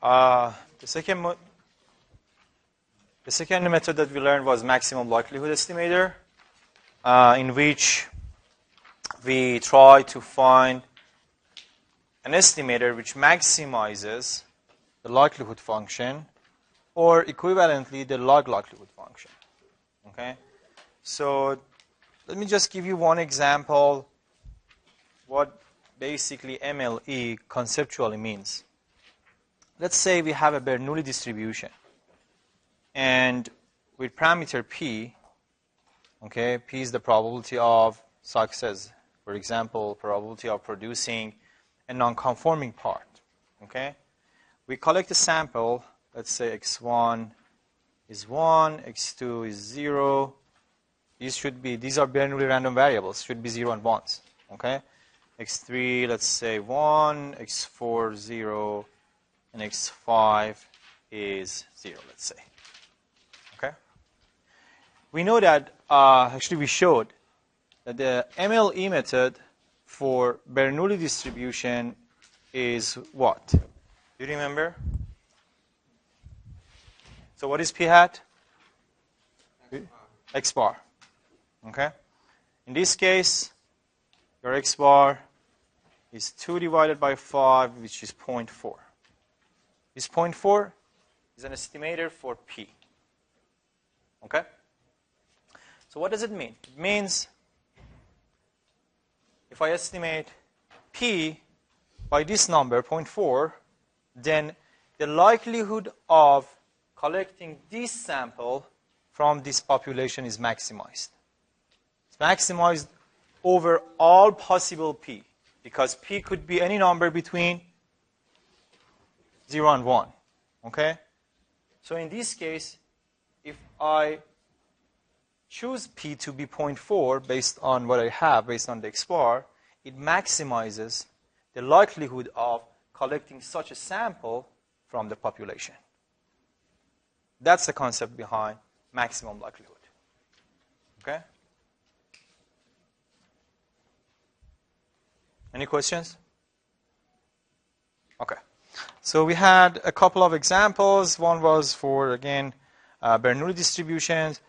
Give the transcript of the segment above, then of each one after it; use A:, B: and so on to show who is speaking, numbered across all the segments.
A: The second method that we learned was maximum likelihood estimator, in which we try to find an estimator which maximizes the likelihood function, or equivalently the log likelihood function. Okay, so let me just give you one example what basically MLE conceptually means. Let's say we have a Bernoulli distribution, and with parameter P, okay, P is the probability of success. For example, probability of producing a non-conforming part. Okay, we collect a sample. Let's say x1 is 1, x2 is 0. These are Bernoulli random variables. Should be 0 and 1s. Okay, x3, let's say 1, x4 0, and x5 is 0. Let's say. Okay. We know that actually we showed that the MLE method for Bernoulli distribution is what? Do you remember? So what is p hat? X bar. Okay. In this case, your x bar is 2 divided by 5, which is 0.4. This 0.4 is an estimator for p. Okay. So what does it mean? It means if I estimate p by this number, 0.4, then the likelihood of collecting this sample from this population is maximized. It's maximized over all possible p, because p could be any number between 0 and 1. Okay? So in this case, if I choose p to be 0.4 based on what I have, based on the x bar, it maximizes the likelihood of collecting such a sample from the population. That's the concept behind maximum likelihood. Okay? Any questions? Okay. So we had a couple of examples. One was for, again, Bernoulli distributions.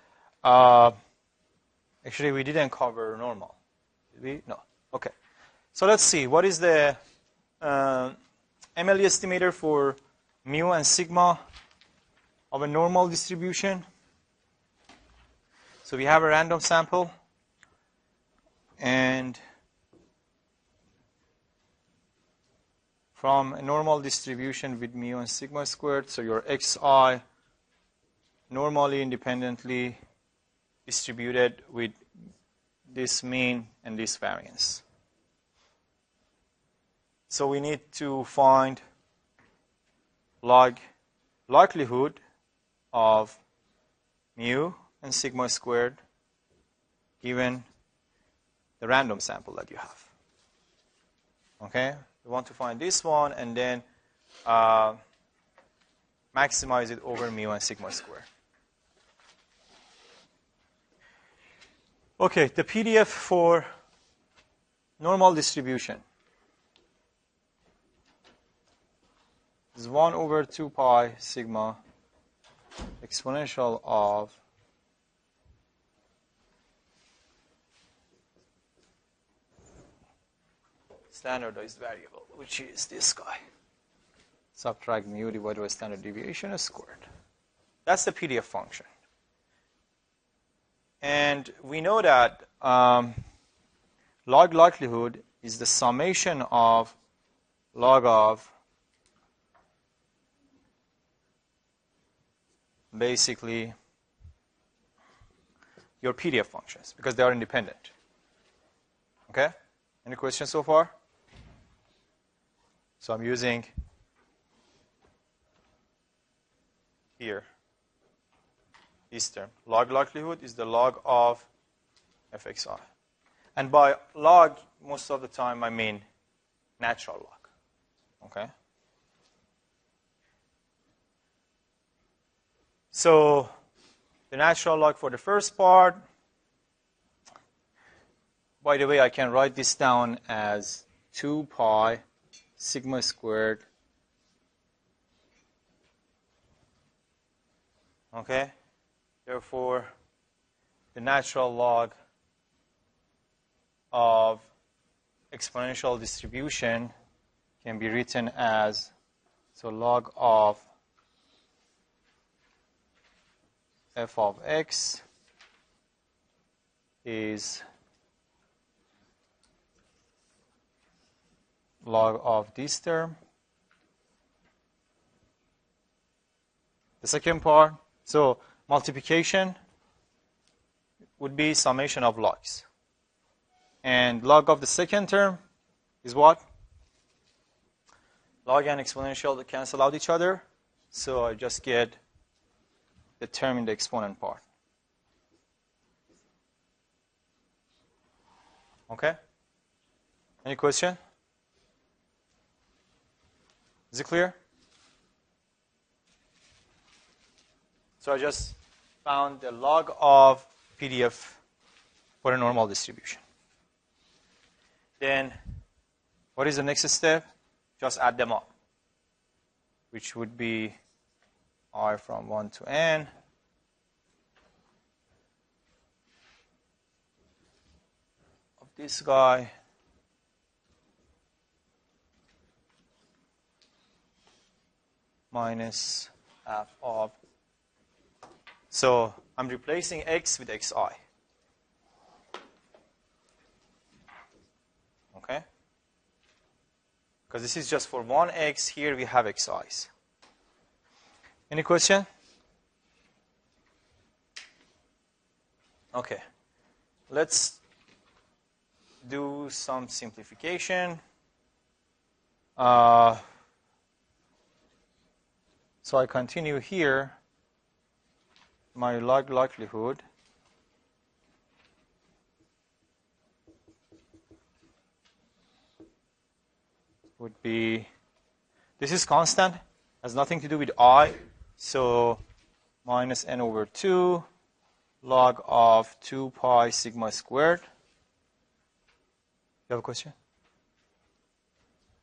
A: Actually, we didn't cover normal. Did we? No. Okay. So let's see. What is the MLE estimator for mu and sigma of a normal distribution? So we have a random sample, and from a normal distribution with mu and sigma squared, so your xi normally independently distributed with this mean and this variance. So we need to find log likelihood of mu and sigma squared given the random sample that you have. Okay? We want to find this one and then maximize it over mu and sigma squared. Okay, the PDF for normal distribution is 1 over 2 pi sigma exponential of standardized variable, which is this guy. Subtract mu divided by standard deviation squared. That's the PDF function. And we know that log likelihood is the summation of log of basically your PDF functions, because they are independent. Okay? Any questions so far? So I'm using here this term. Log likelihood is the log of fxi. And by log, most of the time I mean natural log. Okay? So the natural log for the first part, by the way, I can write this down as 2 pi sigma squared Okay? Therefore, the natural log of exponential distribution can be written as, so log of f of x is log of this term. The second part, so multiplication would be summation of logs. And log of the second term is what? Log and exponential that cancel out each other. So I just get the term in the exponent part. Okay? Any question? Is it clear? So I just found the log of PDF for a normal distribution. Then what is the next step? Just add them up, which would be I from 1 to n of this guy minus f of. So I'm replacing x with xi. Okay? Because this is just for one x, here we have xi's. Any question? Okay. Let's do some simplification. So I continue here. My log likelihood would be, this is constant, has nothing to do with I, so minus n over 2 log of 2 pi sigma squared. You have a question?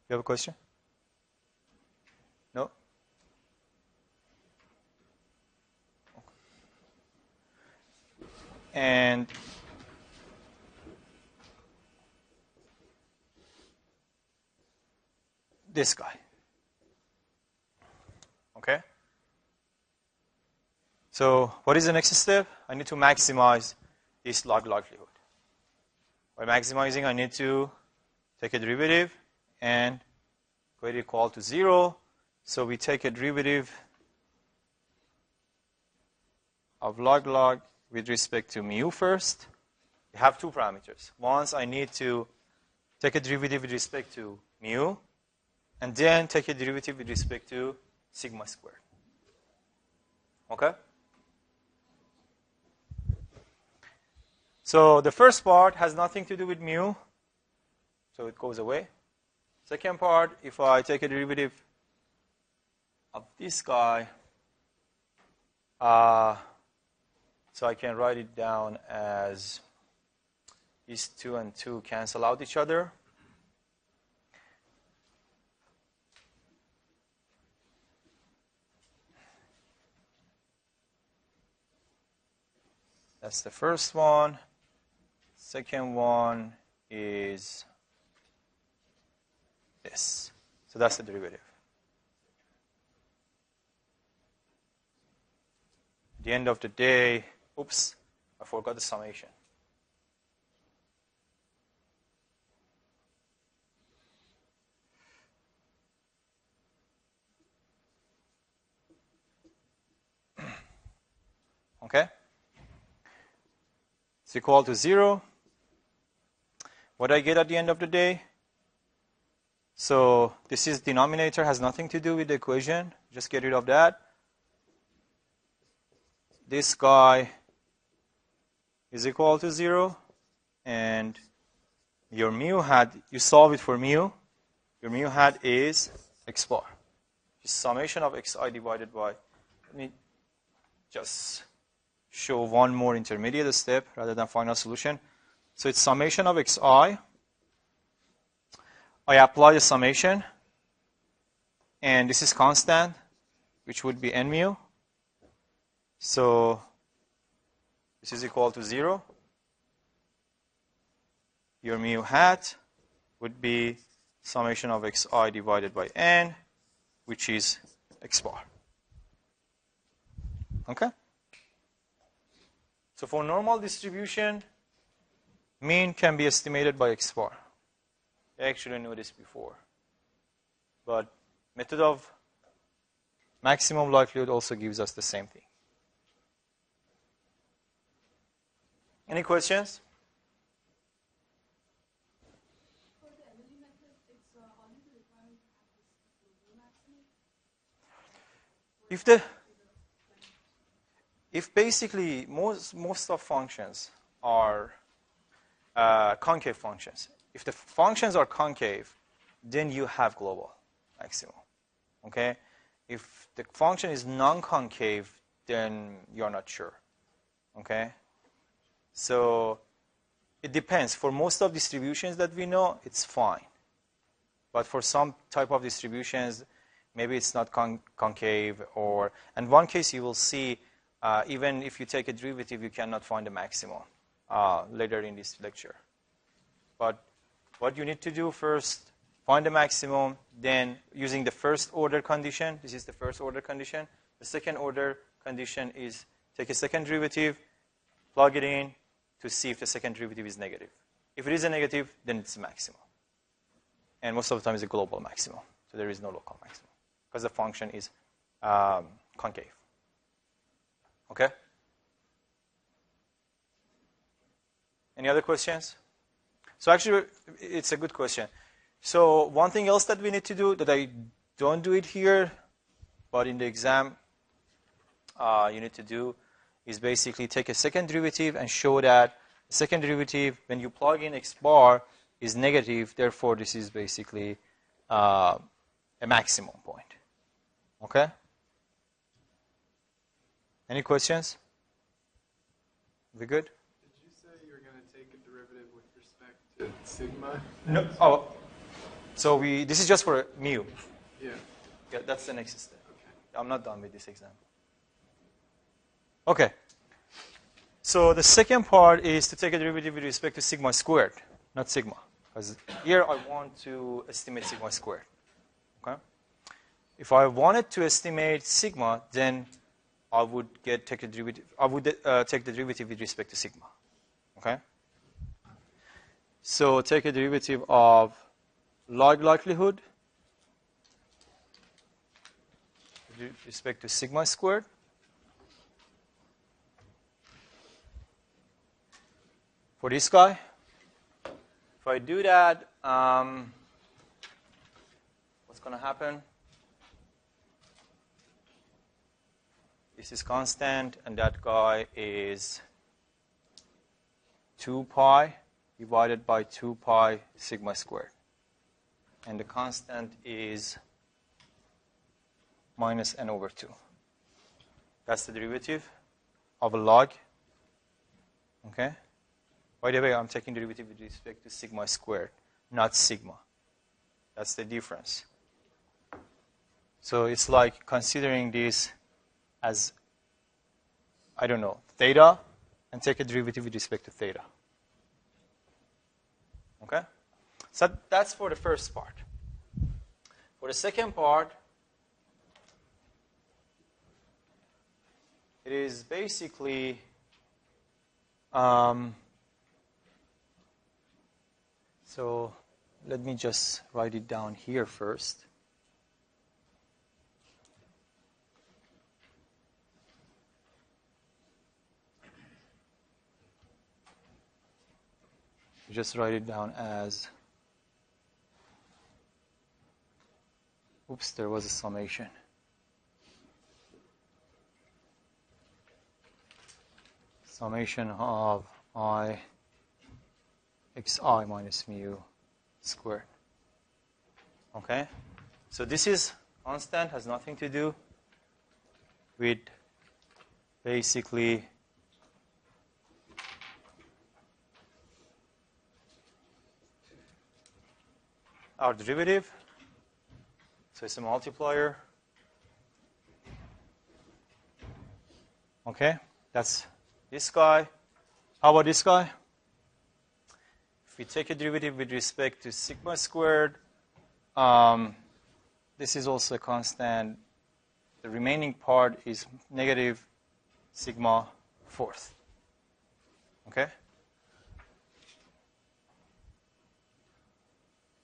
A: You have a question? No? And this guy. Okay? So what is the next step? I need to maximize this log likelihood. By maximizing, I need to take a derivative and go it equal to 0. So we take a derivative of log with respect to mu first. We have two parameters. Once I need to take a derivative with respect to mu, and then take a derivative with respect to sigma squared. Okay? So the first part has nothing to do with mu, so it goes away. Second part, if I take a derivative of this guy, so I can write it down as these 2 and 2 cancel out each other. That's the first one. Second one is this. So that's the derivative. At the end of the day, oops, I forgot the summation. Okay? It's equal to 0. What do I get at the end of the day? So this is denominator, has nothing to do with the equation. Just get rid of that. This guy is equal to 0. And your mu hat, you solve it for mu. Your mu hat is x bar. It's summation of xi divided by, let me just show one more intermediate step rather than final solution. So it's summation of xi. I apply the summation, and this is constant, which would be n mu. So this is equal to 0. Your mu hat would be summation of xi divided by n, which is x bar. Okay? So for normal distribution, mean can be estimated by x bar. I actually knew this before. But method of maximum likelihood also gives us the same thing. Any questions?
B: For the MLE method, it's only the requirement to have this global maximum?
A: If basically most of functions are concave functions, if the functions are concave, then you have global maximum. Okay? If the function is non-concave, then you're not sure. Okay? So it depends. For most of distributions that we know, it's fine. But for some type of distributions, maybe it's not concave, or in one case you will see even if you take a derivative, you cannot find the maximum later in this lecture. But what you need to do first, find the maximum, then using the first order condition, this is the first order condition. The second order condition is take a second derivative, plug it in to see if the second derivative is negative. If it is a negative, then it's a maximum. And most of the time it's a global maximum. So there is no local maximum because the function is concave. Okay? Any other questions? So actually, it's a good question. So one thing else that we need to do that I don't do it here, but in the exam you need to do is basically take a second derivative and show that the second derivative, when you plug in x bar, is negative. Therefore, this is basically a maximum point. Okay? Any questions? We good?
C: Did you say you're going to take a derivative with respect to sigma?
A: No. Oh, so this is just for mu.
C: Yeah.
A: Yeah, that's the next step.
C: Okay.
A: I'm not done with this example. Okay. So the second part is to take a derivative with respect to sigma squared, not sigma. Because here I want to estimate sigma squared. Okay? If I wanted to estimate sigma, then I would take a derivative. I would take the derivative with respect to sigma. Okay? So take a derivative of log likelihood with respect to sigma squared. For this guy, if I do that, what's going to happen? This is constant, and that guy is 2 pi divided by 2 pi sigma squared. And the constant is minus n over 2. That's the derivative of a log. Okay? By the way, I'm taking derivative with respect to sigma squared, not sigma. That's the difference. So it's like considering this as, I don't know, theta, and take a derivative with respect to theta. Okay? So that's for the first part. For the second part, it is basically so let me just write it down here first. Just write it down as, oops, there was a summation. Summation of I xi minus mu squared. Okay? So this is constant, has nothing to do with basically our derivative. So it's a multiplier. Okay, that's this guy. How about this guy? If we take a derivative with respect to sigma squared, this is also a constant. The remaining part is negative sigma fourth. Okay?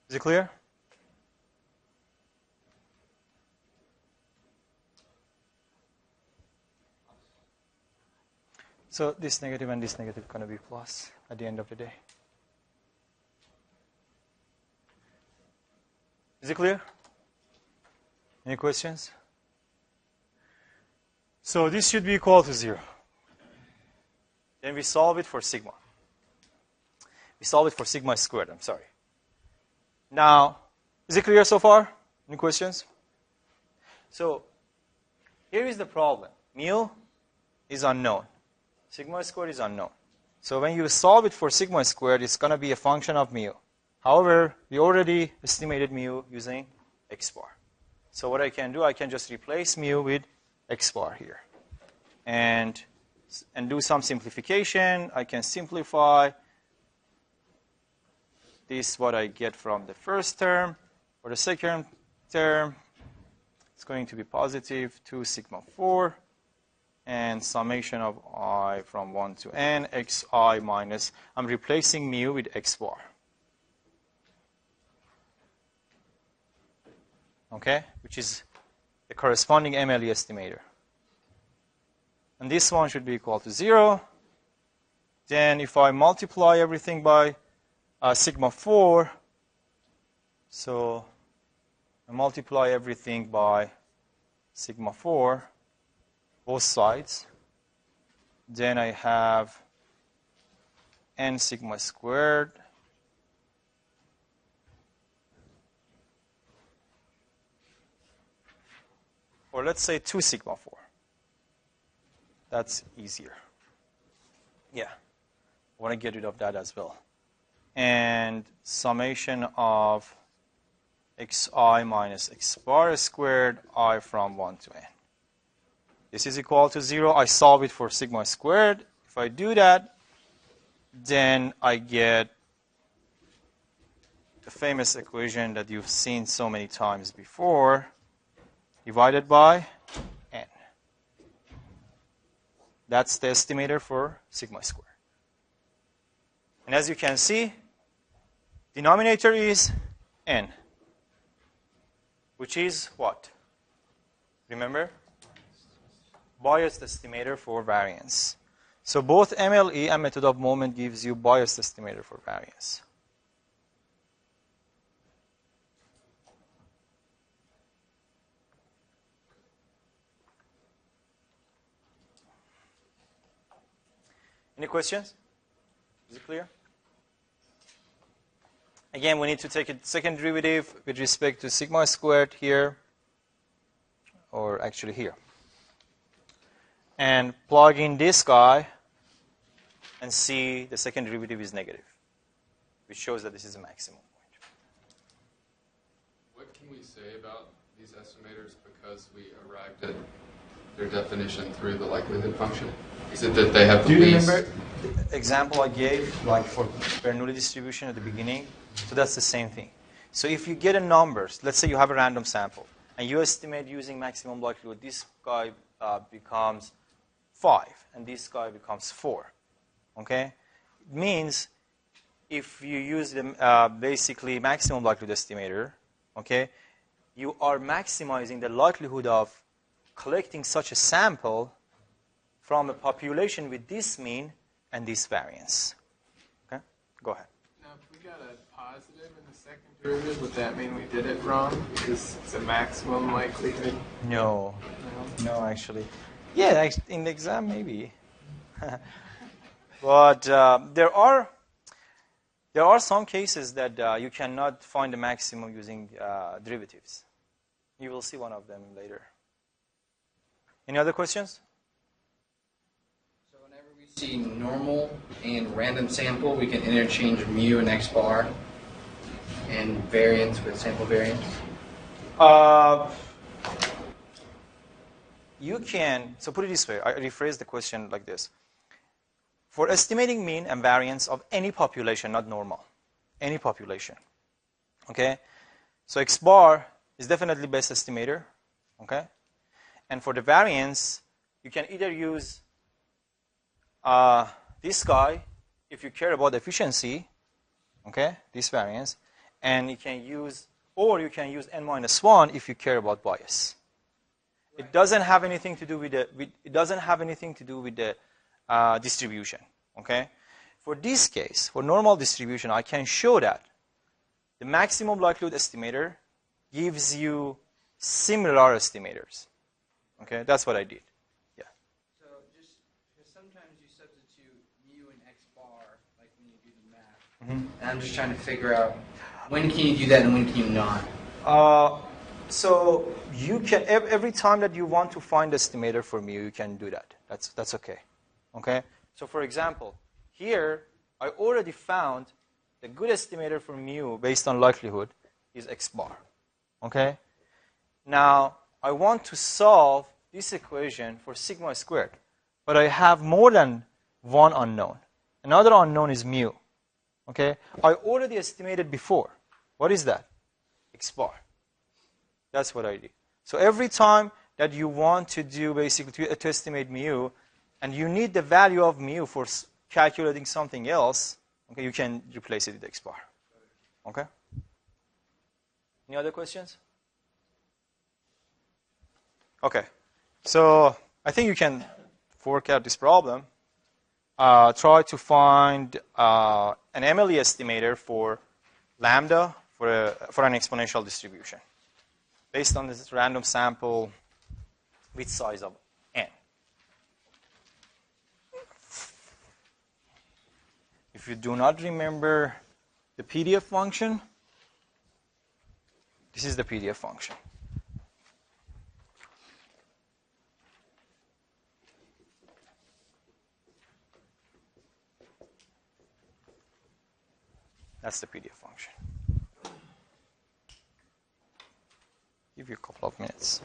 A: Is it clear? So this negative and this negative are going to be plus at the end of the day. Is it clear? Any questions? So this should be equal to 0. Then we solve it for sigma. We solve it for sigma squared, I'm sorry. Now, is it clear so far? Any questions? So here is the problem. Mu is unknown. Sigma squared is unknown. So when you solve it for sigma squared, it's going to be a function of mu. However, we already estimated mu using x bar. So what I can do, I can just replace mu with x bar here. And do some simplification. I can simplify this, what I get from the first term. For the second term, it's going to be positive 2 sigma 4. And summation of I from 1 to n, xi minus, I'm replacing mu with x bar. Okay, which is the corresponding MLE estimator. And this one should be equal to 0. Then if I multiply everything by sigma 4, so I multiply everything by sigma 4, both sides, then I have n sigma squared or let's say 2 sigma 4. That's easier. Yeah, I want to get rid of that as well. And summation of xi minus x bar squared I from 1 to n. This is equal to 0. I solve it for sigma squared. If I do that, then I get the famous equation that you've seen so many times before, divided by n. That's the estimator for sigma squared. And as you can see, denominator is n, which is what? Remember? Biased estimator for variance. So both MLE and method of moment gives you biased estimator for variance. Any questions? Is it clear? Again, we need to take a second derivative with respect to sigma squared here, or actually here. And plug in this guy and see the second derivative is negative, which shows that this is a maximum point.
C: What can we say about these estimators because we arrived at their definition through the likelihood function? Is it that they have the least?
A: Do you remember the example I gave, like for Bernoulli distribution at the beginning? So that's the same thing. So if you get a number, let's say you have a random sample, and you estimate using maximum likelihood, this guy becomes 5, and this guy becomes 4. Okay? It means if you use the basically maximum likelihood estimator, okay, you are maximizing the likelihood of collecting such a sample from a population with this mean and this variance. Okay? Go ahead.
C: Now, if we got a positive in the second derivative, would that mean we did it wrong because it's a maximum likelihood?
A: No. No, actually. Yeah, in the exam, maybe. But there are some cases that you cannot find the maximum using derivatives. You will see one of them later. Any other questions?
D: So whenever we see normal and random sample, we can interchange mu and x bar and variance with sample variance?
A: you can, so put it this way, I rephrase the question like this. For estimating mean and variance of any population, not normal, any population, okay? So X bar is definitely best estimator, okay? And for the variance, you can either use this guy if you care about efficiency, okay, this variance, and you can use, or you can use n-1 if you care about bias. It doesn't have anything to do with the, it doesn't have anything to do with the distribution, okay? For this case, for normal distribution, I can show that the maximum likelihood estimator gives you similar estimators, okay? That's what I did, yeah.
D: So just because sometimes you substitute mu and x bar, like when you do the math, and I'm just trying to figure out when can you do that and when can you not?
A: So you can, every time that you want to find estimator for mu, you can do that. That's okay. Okay? So for example, here I already found the good estimator for mu based on likelihood is x bar. Okay? Now I want to solve this equation for sigma squared, but I have more than one unknown. Another unknown is mu. Okay? I already estimated before. What is that? X bar. That's what I did. So every time that you want to do basically to estimate mu, and you need the value of mu for calculating something else, okay, you can replace it with x bar. Okay? Any other questions? Okay. So I think you can work out this problem. Try to find an MLE estimator for lambda for an exponential distribution, based on this random sample with size of n. If you do not remember the PDF function, this is the PDF function. That's the PDF function. Give you a couple of minutes.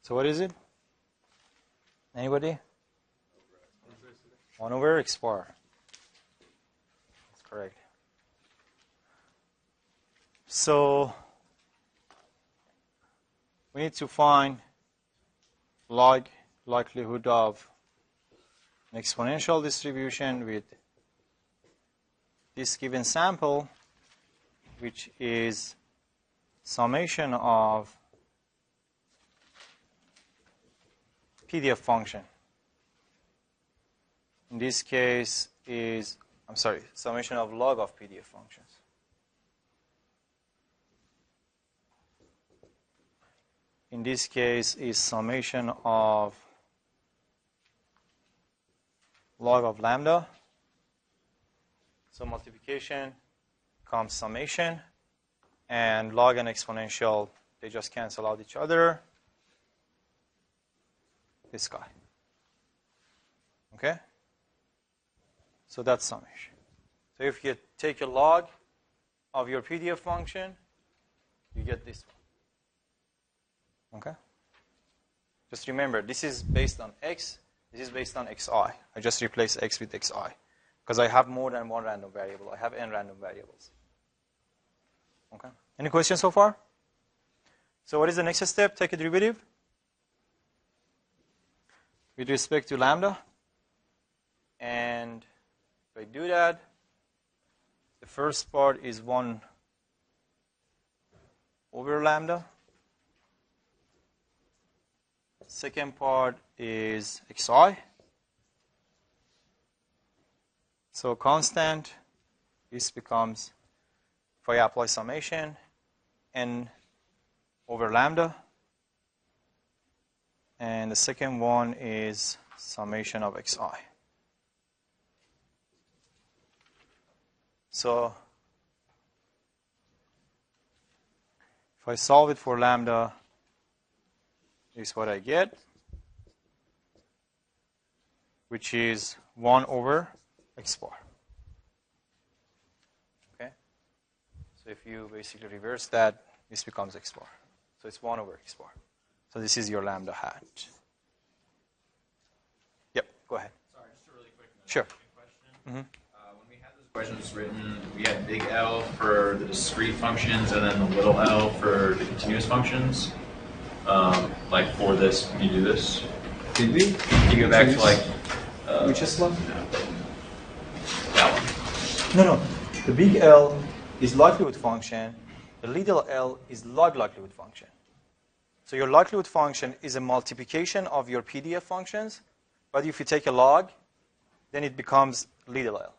A: So what is it? Anybody? 1 over x bar. That's correct. So we need to find log likelihood of an exponential distribution with this given sample, which is summation of PDF function. In this case is, summation of log of PDF functions. In this case is summation of log of lambda. So multiplication comes summation, and log and exponential, they just cancel out each other. This guy. Okay? So that's summation. So if you take a log of your PDF function, you get this one. Okay? Just remember, this is based on x, this is based on xi. I just replace x with xi because I have more than one random variable. I have n random variables. Okay? Any questions so far? So what is the next step? Take a derivative with respect to lambda. And if I do that, the first part is 1 over lambda. Second part is xi. So constant, this becomes, if I apply summation, n over lambda. And the second one is summation of xi. So if I solve it for lambda, this is what I get, which is 1 over x bar. Okay? So if you basically reverse that, this becomes x bar. So it's 1 over x bar. So this is your lambda hat. Yep, go ahead.
E: Sorry, just a really quick
A: Sure.
E: question.
A: Mm-hmm.
E: When we had those questions written, we had big L for the discrete functions and then the little l for the continuous functions. Like for this, can you do this?
A: Did we?
E: Can you go back to like...
A: Which is one?
E: That one.
A: No. The big L is likelihood function. The little l is log likelihood function. So your likelihood function is a multiplication of your PDF functions, but if you take a log, then it becomes little l.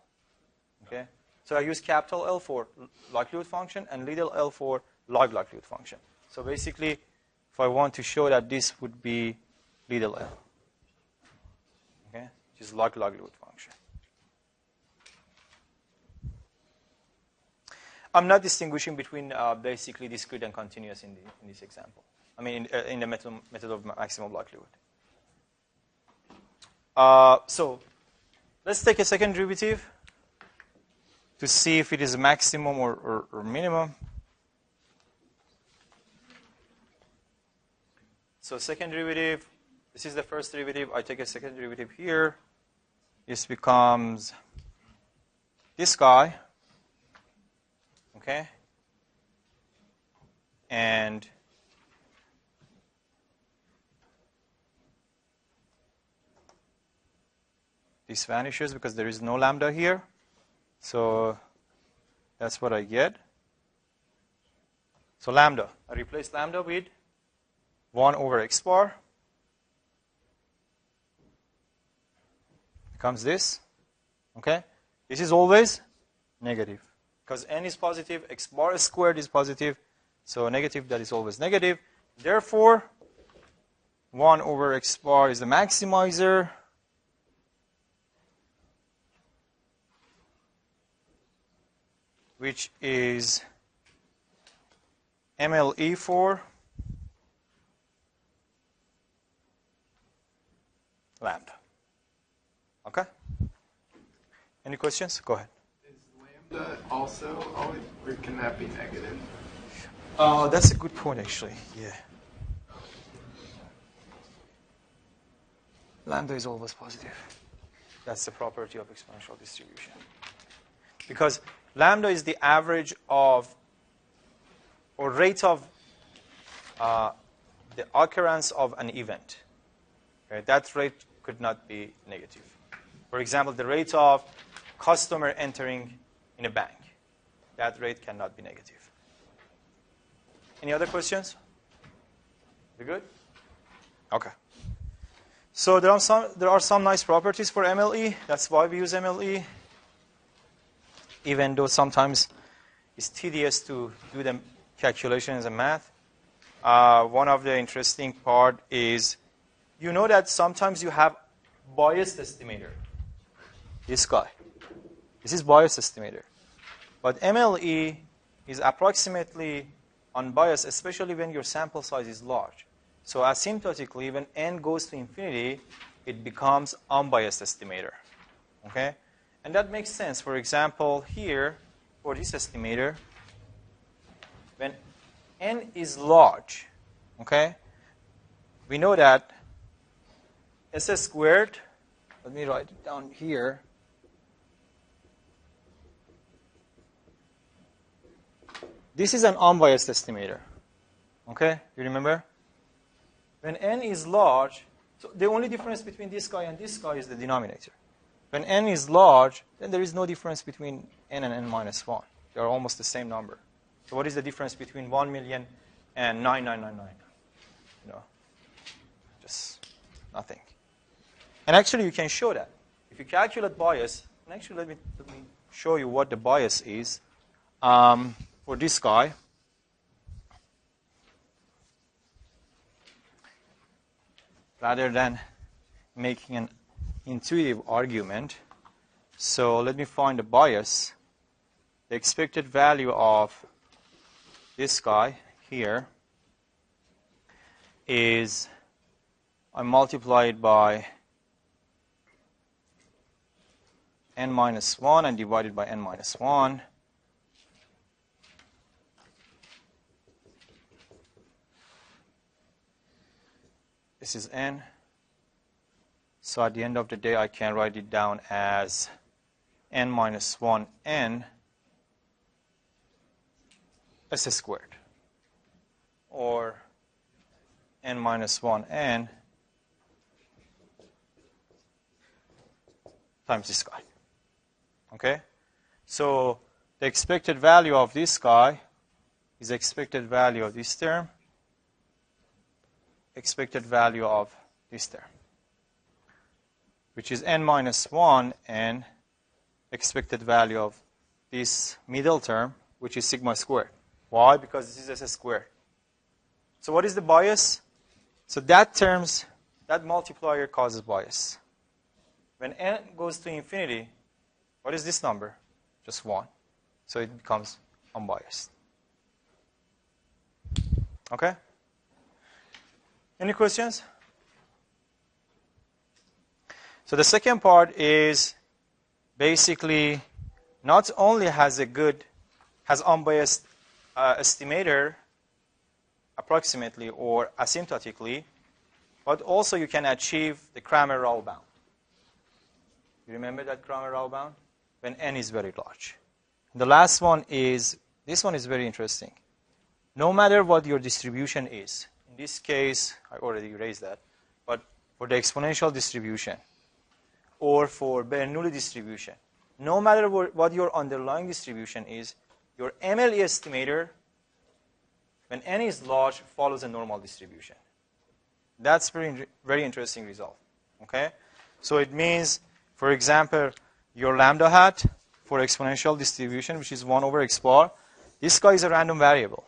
A: Okay? So I use capital L for likelihood function and little l for log likelihood function. So basically, if I want to show that this would be little l, okay, which is log likelihood function. I'm not distinguishing between basically discrete and continuous in this example. I mean, in the method of maximum likelihood. So let's take a second derivative to see if it is maximum or minimum. So second derivative, this is the first derivative. I take a second derivative here. This becomes this guy. Okay? And this vanishes because there is no lambda here. So that's what I get. So lambda, I replace lambda with 1 over x bar. Becomes this. Okay? This is always negative. Because n is positive, x bar squared is positive. So negative, that is always negative. Therefore, 1 over x bar is the maximizer. Which is MLE for lambda. Okay? Any questions? Go ahead.
F: Is lambda also always, or can that be negative?
A: That's a good point, actually. Yeah. Lambda is always positive. That's the property of exponential distribution. Because lambda is the average of, or rate of the occurrence of an event. Okay, that rate could not be negative. For example, the rate of customer entering in a bank. That rate cannot be negative. Any other questions? We good? Okay. So there are some nice properties for MLE. That's why we use MLE. Even though sometimes it's tedious to do the calculations and math. One of the interesting part is, you know that sometimes you have biased estimator. This guy. This is biased estimator. But MLE is approximately unbiased, especially when your sample size is large. So asymptotically, when n goes to infinity, it becomes unbiased estimator. Okay? And that makes sense. For example, here, for this estimator, when n is large, okay, we know that SS squared, let me write it down here. This is an unbiased estimator. Okay, you remember? When n is large, so the only difference between this guy and this guy is the denominator. When n is large, then there is no difference between n and n minus 1. They are almost the same number. So what is the difference between 1 million and 9999? You know, just nothing. And actually, you can show that. If you calculate bias, and actually let me show you what the bias is for this guy. Rather than making an intuitive argument. So let me find the bias. The expected value of this guy here is, I multiply it by n minus 1 and divide it by n minus 1. This is n. So at the end of the day, I can write it down as n minus 1n s squared, or n minus 1n times this guy. Okay? So the expected value of this guy is expected value of this term, expected value of this term, which is n minus 1 and expected value of this middle term, which is sigma squared. Why? Because this is s squared. So what is the bias? So that multiplier causes bias. When n goes to infinity, what is this number? Just 1. So it becomes unbiased. Okay? Any questions? So the second part is basically not only has unbiased estimator approximately or asymptotically, but also you can achieve the Cramer-Rao bound. You remember that Cramer-Rao bound? When n is very large. The last one is, this one is very interesting. No matter what your distribution is, in this case, I already erased that, but for the exponential distribution or for Bernoulli distribution, no matter what your underlying distribution is, your MLE estimator, when n is large, follows a normal distribution. That's very interesting result. Okay? So it means, for example, your lambda hat for exponential distribution, which is 1 over x bar, this guy is a random variable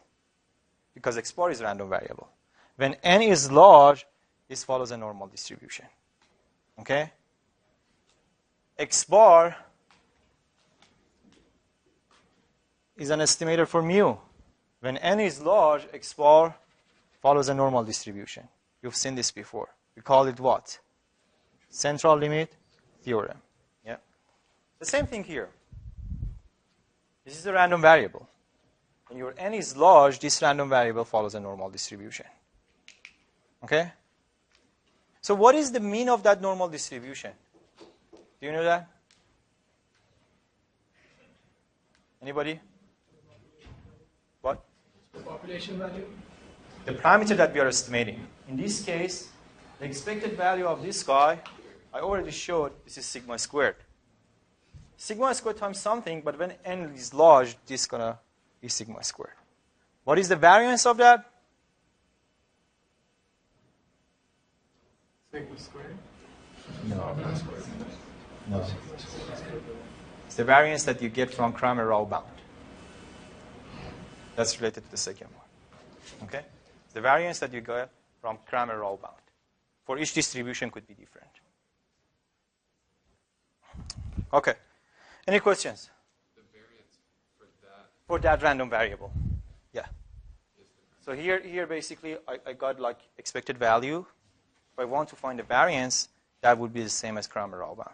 A: because x bar is a random variable. When n is large, this follows a normal distribution. Okay? X bar is an estimator for mu. When n is large, x bar follows a normal distribution. You've seen this before. We call it what? Central limit theorem. Yeah. The same thing here. This is a random variable. When your n is large, this random variable follows a normal distribution. Okay? So what is the mean of that normal distribution? Do you know that? Anybody? What?
B: The population value.
A: the parameter that we are estimating. In this case, the expected value of this guy, I already showed, this is sigma squared. Sigma squared times something, but when n is large, this is going to be sigma squared. What is the variance of that?
F: Sigma squared?
A: No. No. It's the variance that you get from Cramer-Rao bound. That's related to the second one. Okay? The variance that you get from Cramer-Rao bound. For each distribution could be different. Okay. Any questions?
C: The variance
A: For that random variable. Yeah. So here basically I got like expected value. If I want to find the variance, that would be the same as Cramer-Rao bound.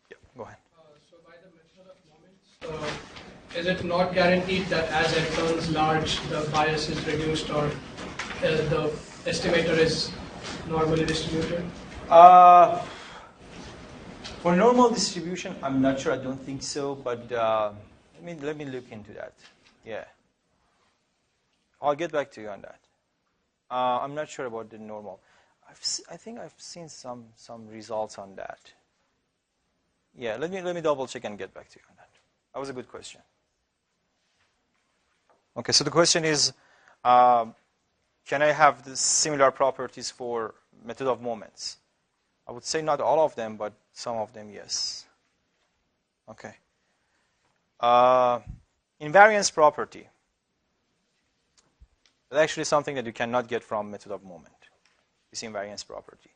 A: Yeah, go ahead.
B: So by the method of moments, is it not guaranteed that as n turns large, the bias is reduced or the estimator is normally distributed?
A: For normal distribution, I'm not sure. I don't think so. But let me look into that. Yeah. I'll get back to you on that. I'm not sure about the normal. I think I've seen some results on that. Yeah. Let me double check and get back to you on that. That was a good question. Okay. So the question is, can I have the similar properties for method of moments? I would say not all of them, but some of them, yes. Okay. Invariance property. That's actually something that you cannot get from method of moment. This invariance property.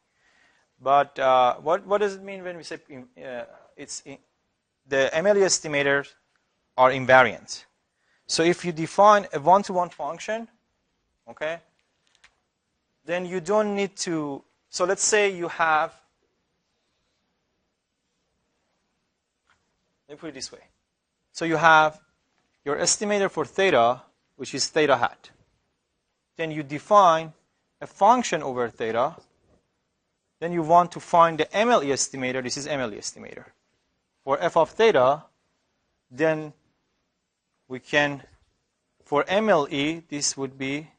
A: But what does it mean when we say the MLE estimators are invariant? So if you define a one-to-one function, okay, then you don't need to. So let's say you have. Let me put it this way. So you have your estimator for theta, which is theta hat. Then you define a function over theta. Then you want to find the MLE estimator. This is MLE estimator. For f of theta, then we can, for MLE, this would be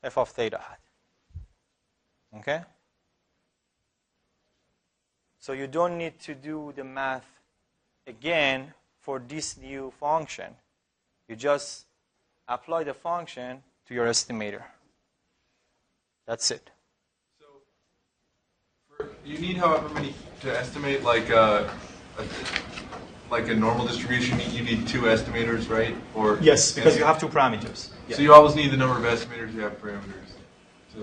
A: f of theta hat. Okay? So you don't need to do the math again for this new function. You just apply the function to your estimator. That's it.
G: So you need however many to estimate like a normal distribution. You need two estimators, right? Or
A: yes, because you have two parameters.
G: So you always need the number of estimators you have parameters.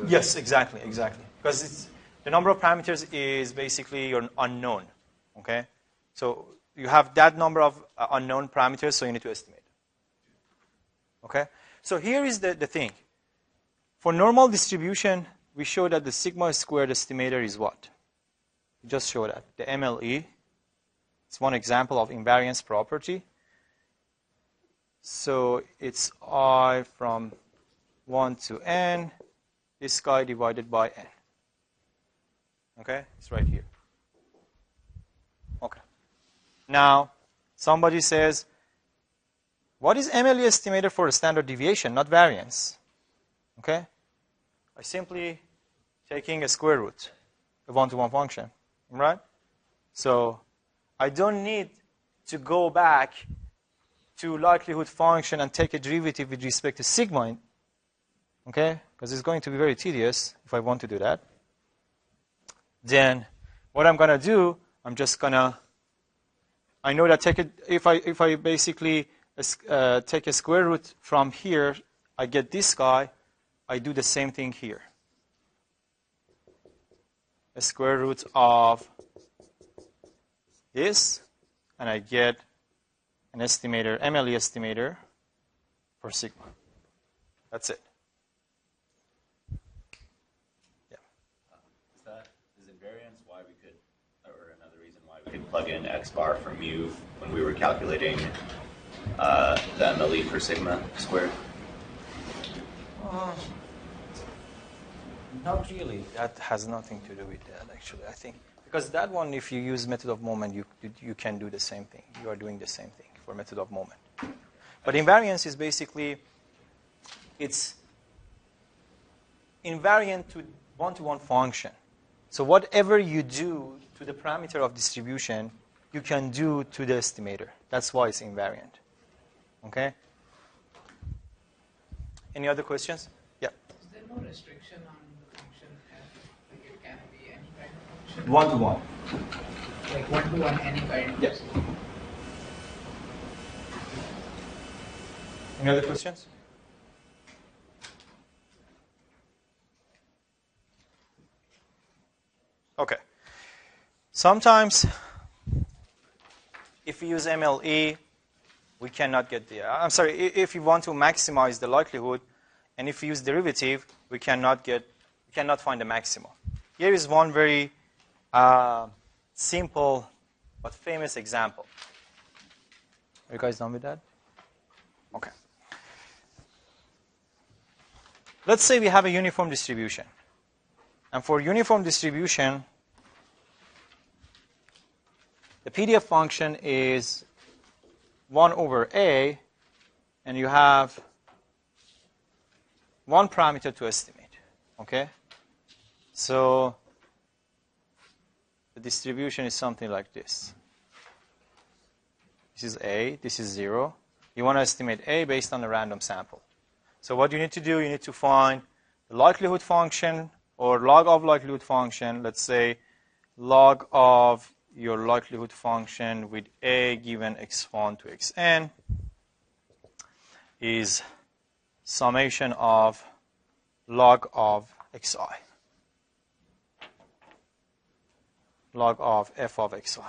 A: Yes, exactly. Because the number of parameters is basically your unknown. Okay, so you have that number of unknown parameters, so you need to estimate. Okay, so here is the thing. For normal distribution, we show that the sigma squared estimator is what? We just show that the MLE. It's one example of invariance property. So it's I from 1 to n. This guy divided by n. Okay, it's right here. Okay. Now, somebody says, what is MLE estimator for a standard deviation, not variance? Okay? I simply taking a square root, a one-to-one function, right? So I don't need to go back to likelihood function and take a derivative with respect to sigma, okay? Because it's going to be very tedious if I want to do that. Then what I'm going to do, I'm just going to, I know that if I basically take a square root from here, I get this guy. I do the same thing here. A square root of this, and I get an estimator, MLE estimator for sigma. That's it. Yeah.
H: Is invariance why we could, or another reason why we could plug in x bar for mu when we were calculating the MLE for sigma squared?
A: Not really. That has nothing to do with that, actually, I think. Because that one, if you use method of moment, you can do the same thing. You are doing the same thing for method of moment. But invariance is basically it's invariant to one-to-one function. So whatever you do to the parameter of distribution, you can do to the estimator. That's why it's invariant. Okay? Any other questions? Yeah.
B: Is there no restriction on the function f? Like it can be any kind of function?
A: One-to-one.
B: Like one-to-one, any kind?
A: Yes. Any other questions? Okay. Sometimes, if we use MLE, we cannot get the. I'm sorry. If you want to maximize the likelihood, and if you use derivative, we cannot find the maximum. Here is one very simple but famous example. Are you guys done with that? Okay. Let's say we have a uniform distribution. And for uniform distribution, the PDF function is 1 over A, and you have one parameter to estimate. Okay? So the distribution is something like this. This is A, this is 0. You want to estimate A based on a random sample. So what you need to do, you need to find the likelihood function or log of likelihood function. Let's say log of your likelihood function with A given x1 to xn is summation of log of xi. Log of f of xi.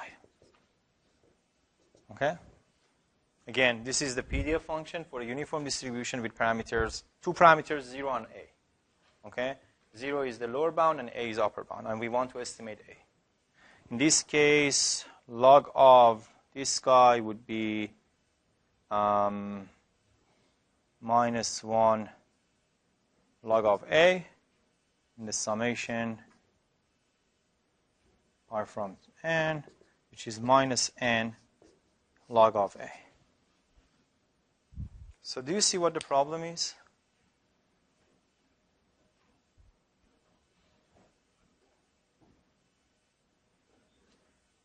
A: Okay? Again, this is the PDF function for a uniform distribution with parameters, two parameters, 0 and A. Okay? 0 is the lower bound and A is upper bound, and we want to estimate A. In this case, log of this guy would be minus 1 log of A, and the summation r from n, which is minus n log of A. So do you see what the problem is?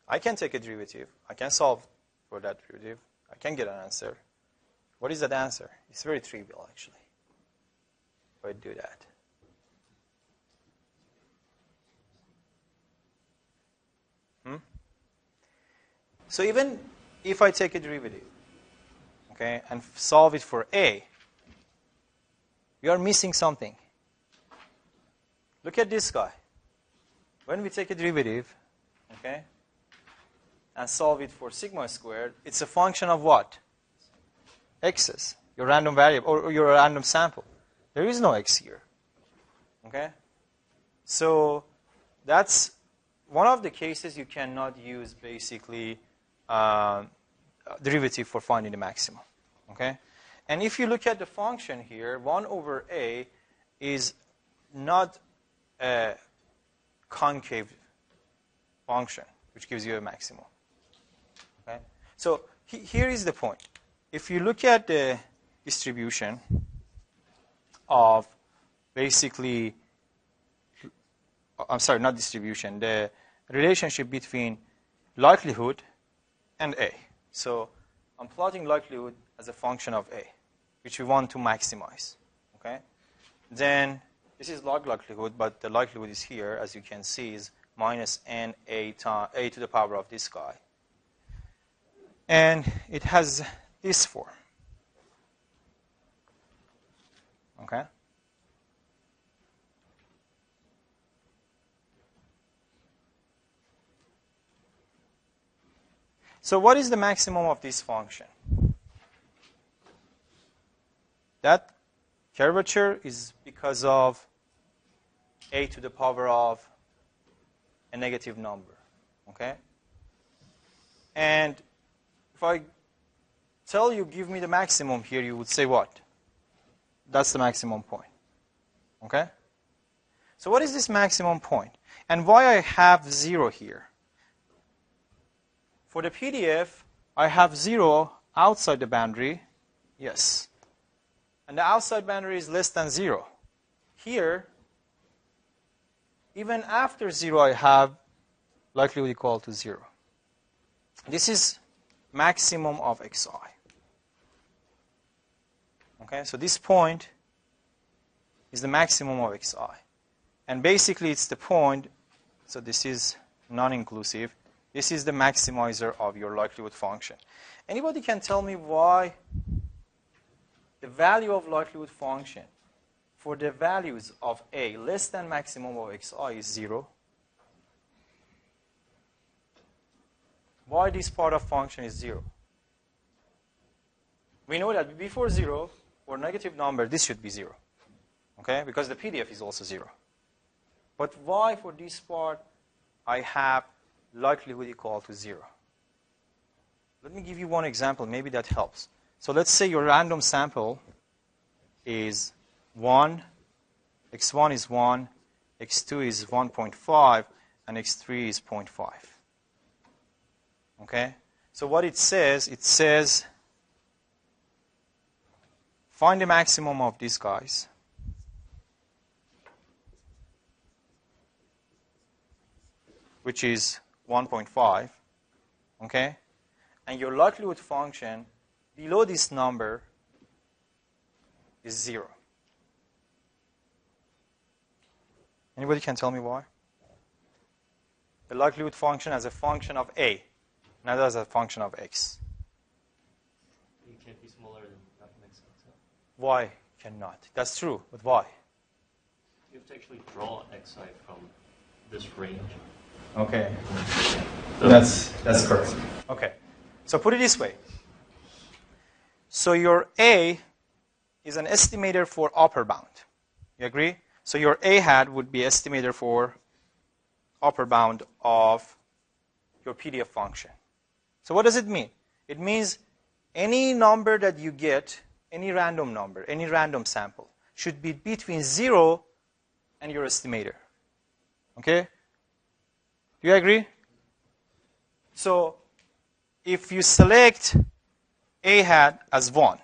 A: I can take a derivative. I can solve for that derivative. I can get an answer. What is that answer? It's very trivial, actually, if I do that. So even if I take a derivative, okay, and solve it for A, we are missing something. Look at this guy. When we take a derivative, okay, and solve it for sigma squared, it's a function of what? X's, your random variable, or your random sample. There is no x here. Okay? So that's one of the cases you cannot use basically derivative for finding the maximum. Okay? And if you look at the function here, 1 over A is not a concave function, which gives you a maximum. Okay? So here is the point. If you look at the distribution of basically, I'm sorry, not distribution, the relationship between likelihood and A. So I'm plotting likelihood as a function of A, which we want to maximize. Okay? Then this is log likelihood, but the likelihood is here, as you can see, is minus n A to the power of this guy. And it has this form. Okay? So what is the maximum of this function? That curvature is because of A to the power of a negative number. Okay? And if I tell you, give me the maximum here, you would say what? That's the maximum point. Okay? So what is this maximum point? And why I have 0 here? For the PDF, I have 0 outside the boundary. Yes. and the outside boundary is less than 0. Here, even after 0, I have likelihood equal to 0. This is maximum of xi. Okay, so this point is the maximum of xi. And basically, it's the point, so this is non-inclusive. This is the maximizer of your likelihood function. Anybody can tell me why the value of likelihood function for the values of a less than maximum of xi is 0? Why this part of function is 0? We know that before 0, for negative number, this should be 0. Okay? Because the PDF is also 0. But why for this part I have likelihood equal to 0? Let me give you one example. Maybe that helps. So let's say your random sample is 1, x1 is 1, x2 is 1.5, and x3 is 0.5. Okay? So what it says find the maximum of these guys. Which is 1.5. Okay? And your likelihood function below this number is 0. Anybody can tell me why? The likelihood function as a function of a, not as a function of x.
I: It can't be smaller than that makes sense.
A: Why cannot? That's true, but why?
I: You have to actually draw xi from this range.
A: Okay. That's correct. Okay. So put it this way. So your A is an estimator for upper bound. You agree? So your A hat would be estimator for upper bound of your PDF function. So what does it mean? It means any number that you get, any random number, any random sample, should be between 0 and your estimator. Okay? Do you agree? So if you select A hat as 1,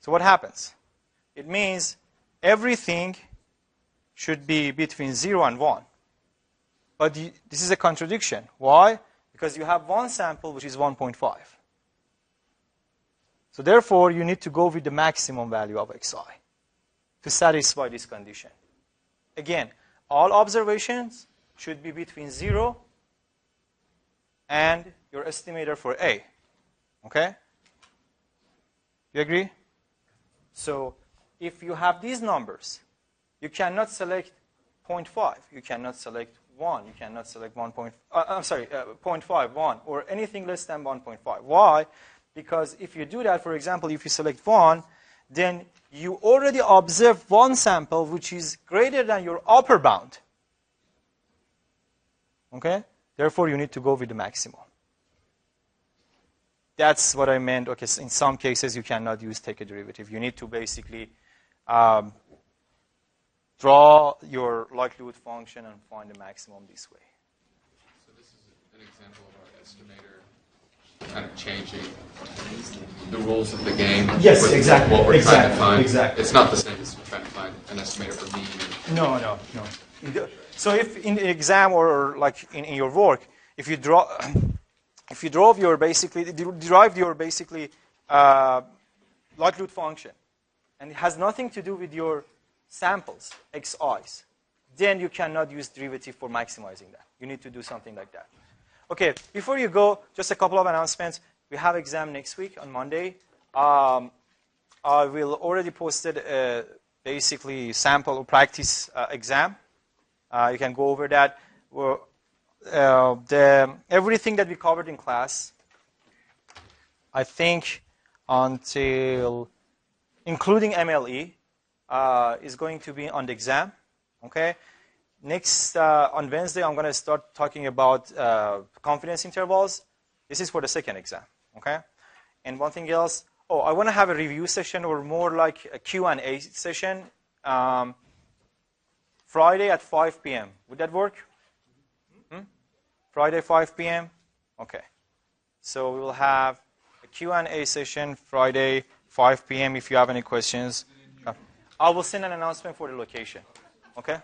A: so what happens? It means everything should be between 0 and 1. But this is a contradiction. Why? Because you have one sample which is 1.5. So therefore, you need to go with the maximum value of xi to satisfy this condition. Again, all observations should be between 0 and your estimator for A. Okay? You agree? So if you have these numbers, you cannot select 0.5. You cannot select 1. You cannot select 0.5, 1, or anything less than 1.5. Why? Because if you do that, for example, if you select 1, then you already observe one sample which is greater than your upper bound. Okay? Therefore, you need to go with the maximum. That's what I meant. Okay, so in some cases, you cannot use take a derivative. You need to basically draw your likelihood function and find the maximum this way.
C: So this is an example of our estimator kind of changing the rules of the game.
A: Yes,
C: with
A: exactly.
C: What we're trying to find.
A: Exactly.
C: It's not the same as trying to find an estimator for mean.
A: No. So if in the exam or like in your work, if you derived your likelihood function, and it has nothing to do with your samples, xi's, then you cannot use derivative for maximizing that. You need to do something like that. Okay, before you go, just a couple of announcements. We have exam next week on Monday. I will already posted basically sample or practice exam. You can go over that. Everything that we covered in class, I think until including MLE, is going to be on the exam. Okay. Next, on Wednesday, I'm going to start talking about confidence intervals. This is for the second exam. Okay. And one thing else, I want to have a review session or more like a Q&A session Friday at 5 p.m. Would that work? Friday, 5 p.m.? Okay. So we will have a Q&A session Friday, 5 p.m. if you have any questions. I will send an announcement for the location. Okay?